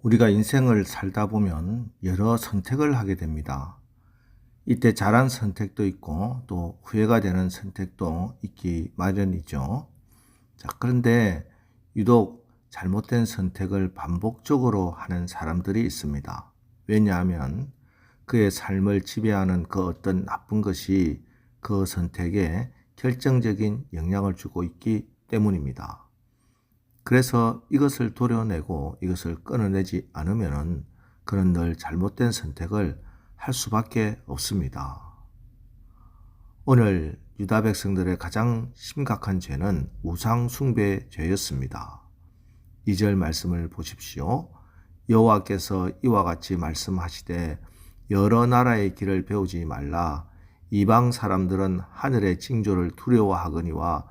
우리가 인생을 살다 보면 여러 선택을 하게 됩니다. 이때 잘한 선택도 있고 또 후회가 되는 선택도 있기 마련이죠. 그런데 유독 잘못된 선택을 반복적으로 하는 사람들이 있습니다. 왜냐하면 그의 삶을 지배하는 그 어떤 나쁜 것이 그 선택에 결정적인 영향을 주고 있기 때문입니다. 그래서 이것을 도려내고 이것을 끊어내지 않으면 그는 늘 잘못된 선택을 할 수밖에 없습니다. 오늘 유다 백성들의 가장 심각한 죄는 우상 숭배 죄였습니다. 2절 말씀을 보십시오. 여호와께서 이와 같이 말씀하시되 여러 나라의 길을 배우지 말라. 이방 사람들은 하늘의 징조를 두려워하거니와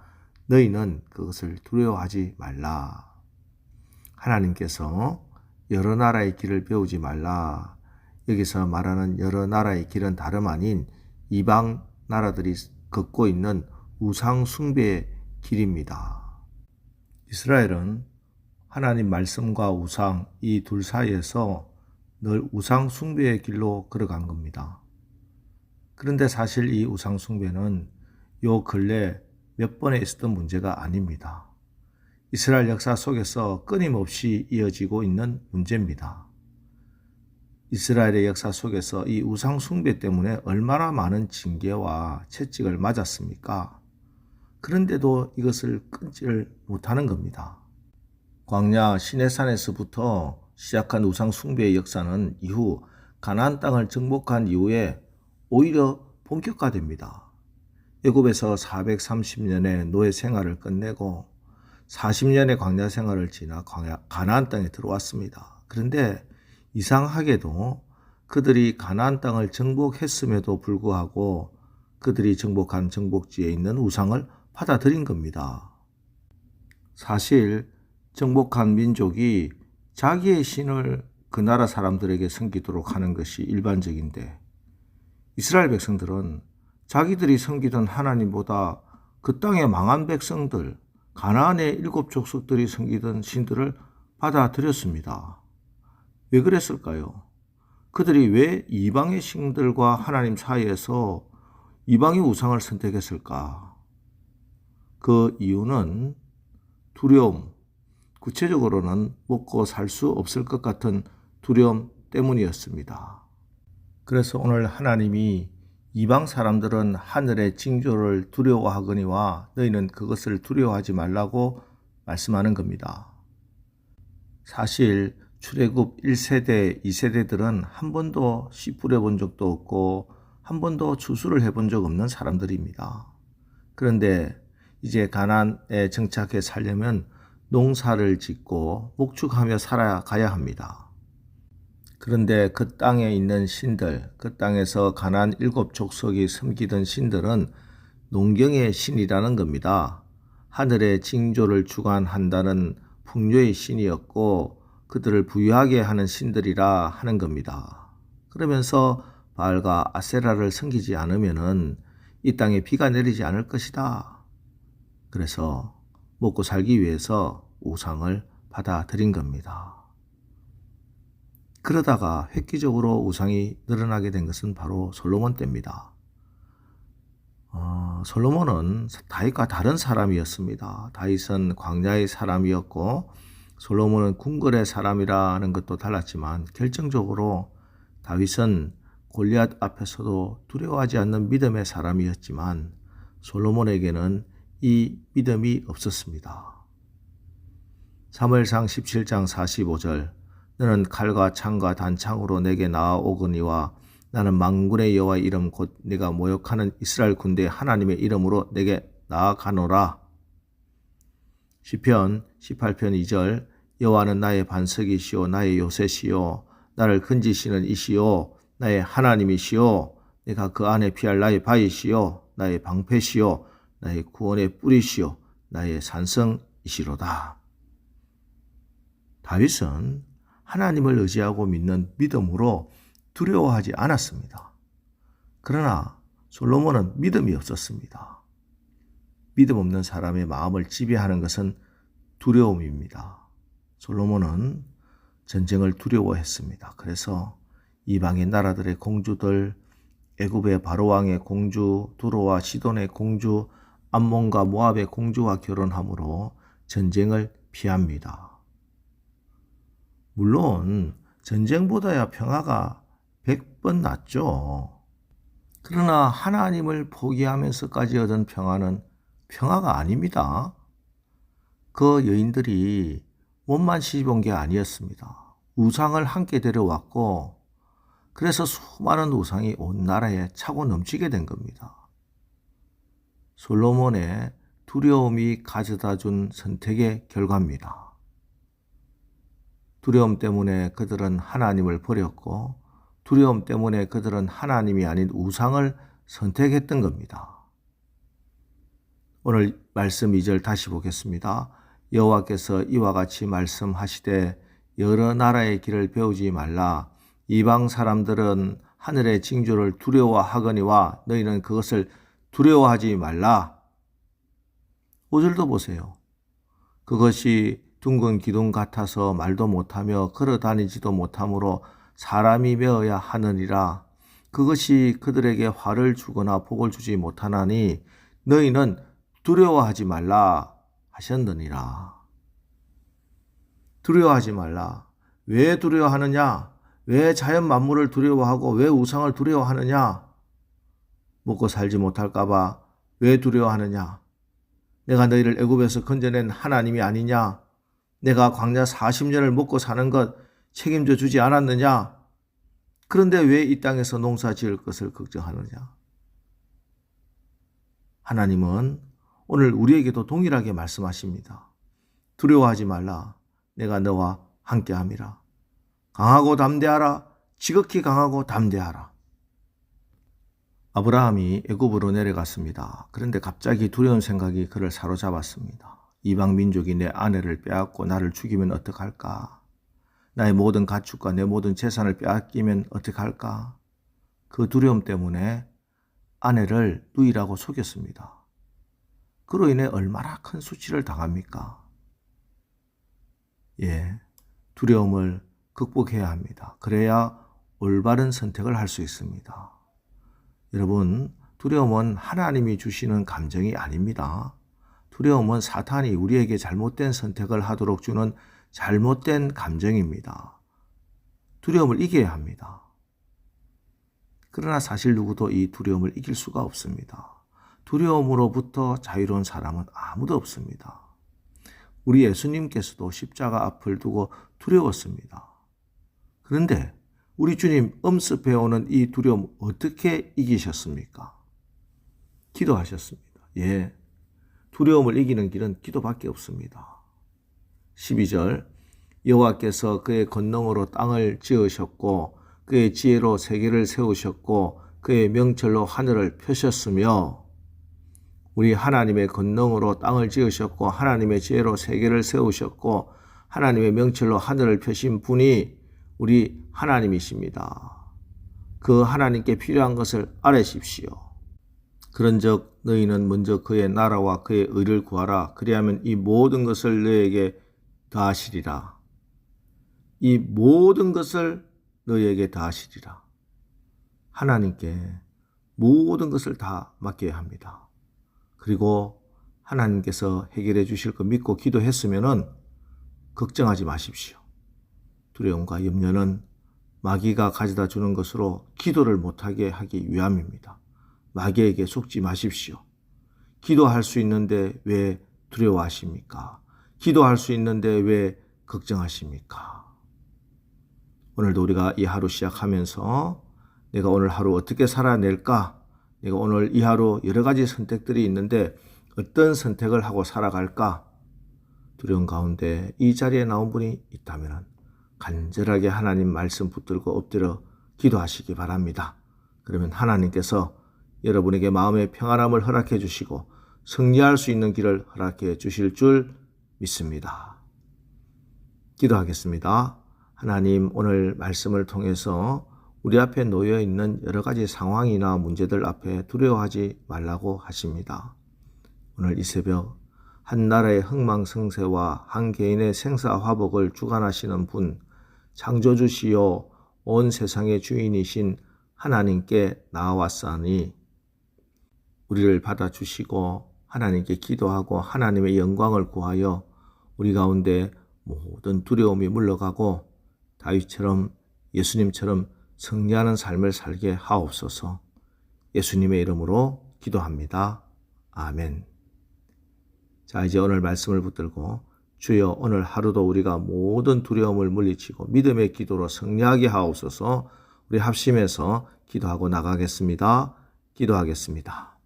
너희는 그것을 두려워하지 말라. 하나님께서 여러 나라의 길을 배우지 말라. 여기서 말하는 여러 나라의 길은 다름 아닌 이방 나라들이 걷고 있는 우상 숭배의 길입니다. 이스라엘은 하나님 말씀과 우상 이 둘 사이에서 늘 우상 숭배의 길로 걸어간 겁니다. 그런데 사실 이 우상 숭배는 요 근래 몇 번에 있었던 문제가 아닙니다. 이스라엘 역사 속에서 끊임없이 이어지고 있는 문제입니다. 이스라엘의 역사 속에서 이 우상 숭배 때문에 얼마나 많은 징계와 채찍을 맞았습니까? 그런데도 이것을 끊지를 못하는 겁니다. 광야 시내산에서부터 시작한 우상 숭배의 역사는 이후 가나안 땅을 정복한 이후에 오히려 본격화됩니다. 애굽에서 430년의 노예 생활을 끝내고 40년의 광야 생활을 지나 가나안 땅에 들어왔습니다. 그런데 이상하게도 그들이 가나안 땅을 정복했음에도 불구하고 그들이 정복한 정복지에 있는 우상을 받아들인 겁니다. 사실 정복한 민족이 자기의 신을 그 나라 사람들에게 섬기도록 하는 것이 일반적인데 이스라엘 백성들은 자기들이 섬기던 하나님보다 그 땅의 망한 백성들, 가나안의 7 족속들이 섬기던 신들을 받아들였습니다. 왜 그랬을까요? 그들이 왜 이방의 신들과 하나님 사이에서 이방의 우상을 선택했을까? 그 이유는 두려움, 구체적으로는 먹고 살 수 없을 것 같은 두려움 때문이었습니다. 그래서 오늘 하나님이 이방 사람들은 하늘의 징조를 두려워하거니와 너희는 그것을 두려워하지 말라고 말씀하는 겁니다. 사실 출애굽 1세대, 2세대들은 한 번도 씨 뿌려본 적도 없고 한 번도 추수를 해본 적 없는 사람들입니다. 그런데 이제 가나안에 정착해 살려면 농사를 짓고 목축하며 살아가야 합니다. 그런데 그 땅에 있는 신들, 그 땅에서 가나안 7 족속이 섬기던 신들은 농경의 신이라는 겁니다. 하늘의 징조를 주관한다는 풍요의 신이었고 그들을 부유하게 하는 신들이라 하는 겁니다. 그러면서 바알과 아세라를 섬기지 않으면은 이 땅에 비가 내리지 않을 것이다. 그래서 먹고 살기 위해서 우상을 받아들인 겁니다. 그러다가 획기적으로 우상이 늘어나게 된 것은 바로 솔로몬 때입니다. 솔로몬은 다윗과 다른 사람이었습니다. 다윗은 광야의 사람이었고 솔로몬은 궁궐의 사람이라는 것도 달랐지만 결정적으로 다윗은 골리앗 앞에서도 두려워하지 않는 믿음의 사람이었지만 솔로몬에게는 이 믿음이 없었습니다. 사무엘상 17장 45절 너는 칼과 창과 단창으로 내게 나아오거니와 나는 만군의 여호와의 이름 곧 네가 모욕하는 이스라엘 군대의 하나님의 이름으로 내게 나아가노라. 시편 18편 2절 여호와는 나의 반석이시오 나의 요새시오 나를 건지시는 이시오 나의 하나님이시오 내가 그 안에 피할 나의 바위시오 나의 방패시오 나의 구원의 뿌리시오 나의 산성이시로다. 다윗은 하나님을 의지하고 믿는 믿음으로 두려워하지 않았습니다. 그러나 솔로몬은 믿음이 없었습니다. 믿음 없는 사람의 마음을 지배하는 것은 두려움입니다. 솔로몬은 전쟁을 두려워했습니다. 그래서 이방의 나라들의 공주들, 애굽의 바로왕의 공주, 두로와 시돈의 공주, 암몬과 모압의 공주와 결혼함으로 전쟁을 피합니다. 물론 전쟁보다야 평화가 100번 낫죠. 그러나 하나님을 포기하면서까지 얻은 평화는 평화가 아닙니다. 그 여인들이 몸만 시집온 게 아니었습니다. 우상을 함께 데려왔고 그래서 수많은 우상이 온 나라에 차고 넘치게 된 겁니다. 솔로몬의 두려움이 가져다 준 선택의 결과입니다. 두려움 때문에 그들은 하나님을 버렸고 두려움 때문에 그들은 하나님이 아닌 우상을 선택했던 겁니다. 오늘 말씀 2절 다시 보겠습니다. 여호와께서 이와 같이 말씀하시되 여러 나라의 길을 배우지 말라. 이방 사람들은 하늘의 징조를 두려워하거니와 너희는 그것을 두려워하지 말라. 5절도 보세요. 그것이 둥근 기둥 같아서 말도 못하며 걸어다니지도 못하므로 사람이 메어야 하느니라. 그것이 그들에게 화를 주거나 복을 주지 못하나니 너희는 두려워하지 말라 하셨느니라. 두려워하지 말라. 왜 두려워하느냐? 왜 자연 만물을 두려워하고 왜 우상을 두려워하느냐? 먹고 살지 못할까 봐 왜 두려워하느냐? 내가 너희를 애굽에서 건져낸 하나님이 아니냐? 내가 광야 40년을 먹고 사는 것 책임져 주지 않았느냐? 그런데 왜 이 땅에서 농사 지을 것을 걱정하느냐? 하나님은 오늘 우리에게도 동일하게 말씀하십니다. 두려워하지 말라. 내가 너와 함께함이라. 강하고 담대하라. 지극히 강하고 담대하라. 아브라함이 애굽으로 내려갔습니다. 그런데 갑자기 두려운 생각이 그를 사로잡았습니다. 이방 민족이 내 아내를 빼앗고 나를 죽이면 어떡할까? 나의 모든 가축과 내 모든 재산을 빼앗기면 어떡할까? 그 두려움 때문에 아내를 누이라고 속였습니다. 그로 인해 얼마나 큰 수치를 당합니까? 두려움을 극복해야 합니다. 그래야 올바른 선택을 할 수 있습니다. 여러분, 두려움은 하나님이 주시는 감정이 아닙니다. 두려움은 사탄이 우리에게 잘못된 선택을 하도록 주는 잘못된 감정입니다. 두려움을 이겨야 합니다. 그러나 사실 누구도 이 두려움을 이길 수가 없습니다. 두려움으로부터 자유로운 사람은 아무도 없습니다. 우리 예수님께서도 십자가 앞을 두고 두려웠습니다. 그런데 우리 주님 엄습해오는 이 두려움 어떻게 이기셨습니까? 기도하셨습니다. 두려움을 이기는 길은 기도밖에 없습니다. 12절 여호와께서 그의 권능으로 땅을 지으셨고 그의 지혜로 세계를 세우셨고 그의 명철로 하늘을 펴셨으며 우리 하나님의 권능으로 땅을 지으셨고 하나님의 지혜로 세계를 세우셨고 하나님의 명철로 하늘을 펴신 분이 우리 하나님이십니다. 그 하나님께 필요한 것을 아뢰십시오. 그런즉 너희는 먼저 그의 나라와 그의 의를 구하라. 그리하면 이 모든 것을 너희에게 더하시리라. 이 모든 것을 너희에게 더하시리라. 하나님께 모든 것을 다 맡겨야 합니다. 그리고 하나님께서 해결해 주실 거 믿고 기도했으면은 걱정하지 마십시오. 두려움과 염려는 마귀가 가져다 주는 것으로 기도를 못하게 하기 위함입니다. 마귀에게 속지 마십시오. 기도할 수 있는데 왜 두려워하십니까? 기도할 수 있는데 왜 걱정하십니까? 오늘도 우리가 이 하루 시작하면서 내가 오늘 하루 어떻게 살아낼까? 내가 오늘 이 하루 여러 가지 선택들이 있는데 어떤 선택을 하고 살아갈까? 두려움 가운데 이 자리에 나온 분이 있다면 간절하게 하나님 말씀 붙들고 엎드려 기도하시기 바랍니다. 그러면 하나님께서 여러분에게 마음의 평안함을 허락해 주시고 승리할 수 있는 길을 허락해 주실 줄 믿습니다. 기도하겠습니다. 하나님, 오늘 말씀을 통해서 우리 앞에 놓여 있는 여러 가지 상황이나 문제들 앞에 두려워하지 말라고 하십니다. 오늘 이 새벽 한 나라의 흥망성쇠와 한 개인의 생사화복을 주관하시는 분, 창조주시요 온 세상의 주인이신 하나님께 나아왔사니 우리를 받아주시고 하나님께 기도하고 하나님의 영광을 구하여 우리 가운데 모든 두려움이 물러가고 다윗처럼 예수님처럼 승리하는 삶을 살게 하옵소서. 예수님의 이름으로 기도합니다. 아멘. 자, 이제 오늘 말씀을 붙들고 주여 오늘 하루도 우리가 모든 두려움을 물리치고 믿음의 기도로 승리하게 하옵소서. 우리 합심해서 기도하고 나가겠습니다. 기도하겠습니다.